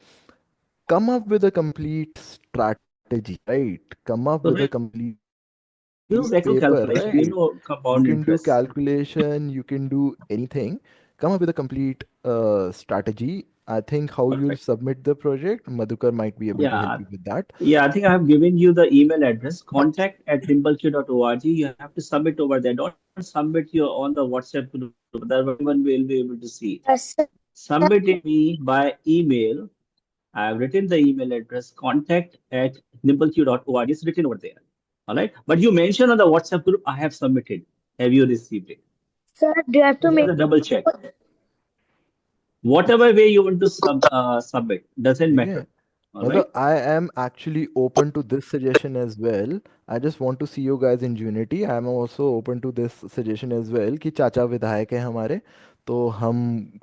come up with a complete strategy, right? Come up So with a we complete use Excel paper, calculation, right? You compound can do interest. calculation, you can do anything. Come up with a complete strategy. I think how you'll Perfect. submit the project, Madhukar might be able to help Yeah. you with that. Yeah, I think I have given you the email address, contact@dimplq.org. You have to submit over there. Don't submit your on the WhatsApp group. That everyone will be able to see it. Yes, sir. Submit it me by email. I have written the email address, contact@dimplq.org. It's written over there. All right. But you mentioned on the WhatsApp group, I have submitted. Have you received it? Sir, do you have to Just make a double check. Whatever way you want to submit, doesn't ठीक है. matter. All right. Although I am actually open to this suggestion as well. I just want to see you guys in unity. I am also open to this suggestion as well कि चाचा विधायक है हमारे, तो हम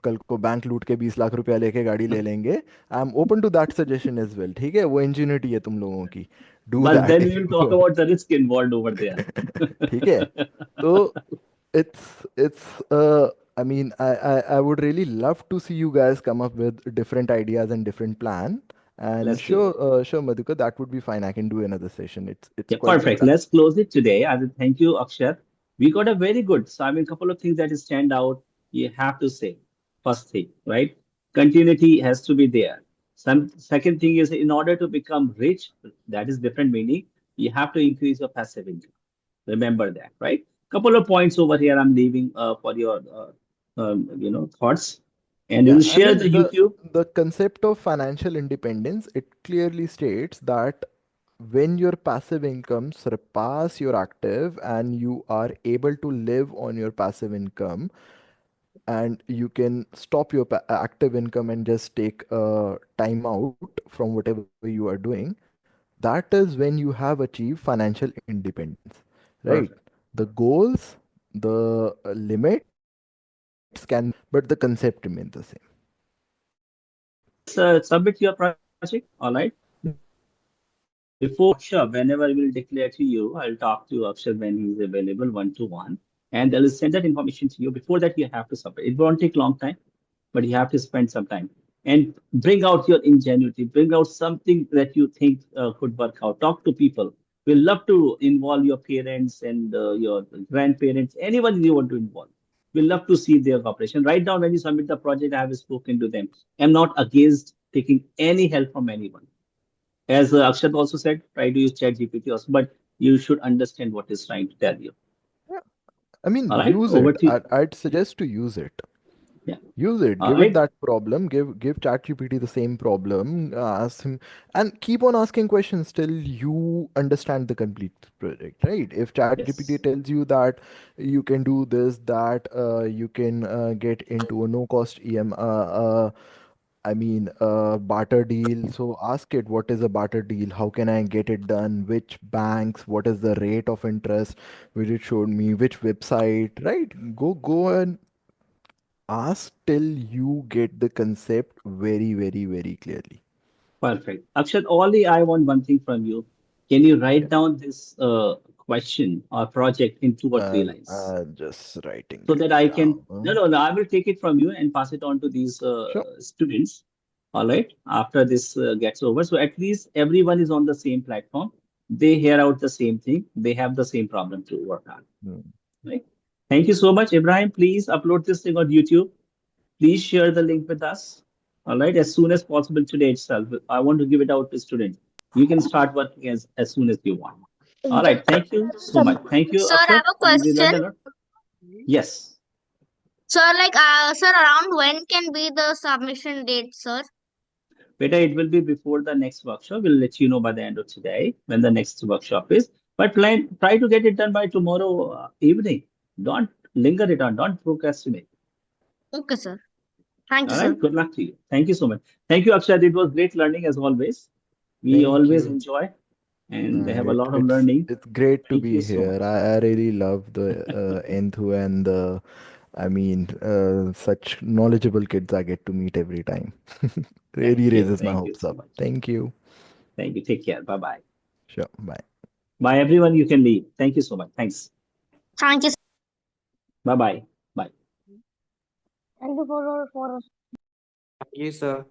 कल को bank लूट के 20 लाख रुपया लेके गाड़ी ले लेंगे। I am open to that suggestion as well, ठीक है, वो इंजीनियरिटी है तुम लोगों की, do But that then we if will you talk about the risk involved over there. ठीक है। तो it's I mean I would really love to see you guys come up with different ideas and different plan, and Let's do it. sure Madhukar, that would be fine. I can do another session. It's Yeah, quite perfect. exciting. Let's close it today. I will thank you, Akshat. We got a very good. So, I mean, couple of things that stand out. You have to say, first thing, right? Continuity has to be there. Some second thing is in order to become rich, that is different meaning. You have to increase your passive income. Remember that, right? Couple of points over here. I'm leaving for your, thoughts, and Yeah, we'll I share the mean YouTube. the concept of financial independence, it clearly states that when your passive income surpass your active and you are able to live on your passive income, and you can stop your active income and just take time out from whatever you are doing, that is when you have achieved financial independence, right? Perfect. The goals, the limits can, but the concept remains the same. Submit your project. All right. Before Akshay, whenever we'll declare to you, I'll talk to Akshay when he's available one-to-one, and they'll send that information to you. Before that, you have to submit. It won't take long time, but you have to spend some time and bring out your ingenuity. Bring out something that you think could work out. Talk to people. We'll love to involve your parents and your grandparents, anyone you want to involve. We'll love to see their cooperation. Right now, when you submit the project, I have spoken to them. I'm not against taking any help from anyone. As Akshat also said, try to use ChatGPT also, but you should understand what it's trying to tell you. Yeah. I mean, All right, use over it. to you. I'd suggest to use it. Yeah. Use it. All Give it right. that problem. Give ChatGPT the same problem. Ask him, and keep on asking questions till you understand the complete project. Right? If ChatGPT Yes. tells you that you can do this, that you can get into a no-cost barter deal. So ask it, what is a barter deal? How can I get it done? Which banks? What is the rate of interest? Will it show me which website? Right? Go and ask till you get the concept very, very, very clearly. Perfect. Akshat, only I want one thing from you. Can you Yeah. write down this question or project in 2 or 3 lines Just writing so it that I can? No, down. no, no. I will take it from you and pass it on to these Sure. students. All right. After this gets over, so at least everyone is on the same platform. They hear out the same thing. They have the same problem to work on. Hmm. Right. Thank you so much, Ibrahim. Please upload this thing on YouTube. Please share the link with us. All right, as soon as possible today itself. I want to give it out to students. You can start working as soon as you want. All right, thank you so much. Thank you, Sir, I Akshat. have a We question. learned a lot. Yes. Sir, around when can be the submission date, sir? Beta, it will be before the next workshop. We'll let you know by the end of today when the next workshop is. But try to get it done by tomorrow evening. Don't linger it on. Don't procrastinate. Okay, sir. Thank you, All sir. right. Good luck to you. Thank you so much. Thank you, Akshat. It was great learning as always. We Thank always you. enjoy and they have a It, lot of it's learning. it's great to Thank you be so here. much. I really love the Enthu and the, such knowledgeable kids I get to meet every time. Really Thank you. raises my Thank you hopes so up. much. Thank you. Thank you. Take care. Bye bye. Sure. Bye. Bye, everyone. You can leave. Thank you so much. Thanks. Thank you. Bye bye. Bye. Thank you for Thank you, sir.